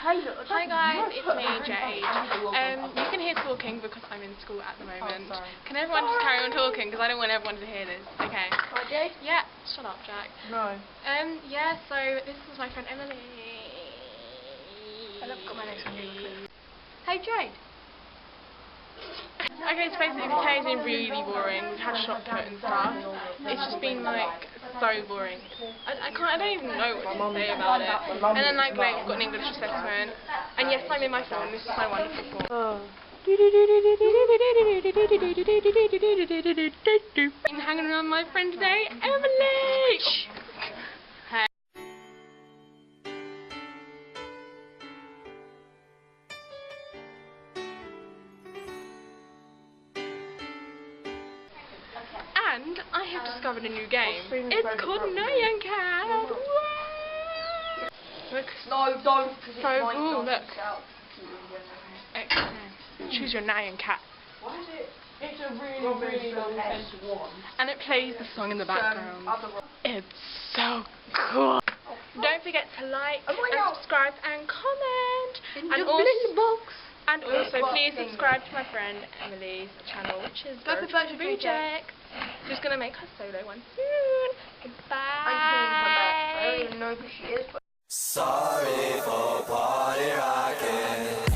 Hi guys, it's me, Jade. You can hear talking because I'm in school at the moment. Can everyone just carry on talking because I don't want everyone to hear this. Okay. Hi, Jade. Yeah. Shut up, Jack. No. Yeah. So this is my friend Emily. I've got my next one. Hey, Jade. Okay, so basically today's been really boring. We've had shot put and stuff. It's just been like so boring. I don't even know what to say about it. And then like later we've got an English assessment. And yes, I'm in my phone. This is my wonderful phone. Been hanging around with my friend today, Emily. Hey. And I have discovered a new game. It's called NYAN CAT. Look. No, don't. So cool, look. Excellent. Choose your NYAN CAT. Why is it? It's a really S1. And it plays the song in the background. It's so cool. Don't forget to like and subscribe and comment. And also please subscribe to my friend Emily's channel, which is Project. She's gonna make her solo one soon. Goodbye. I don't even know who she is. Sorry for party rocking.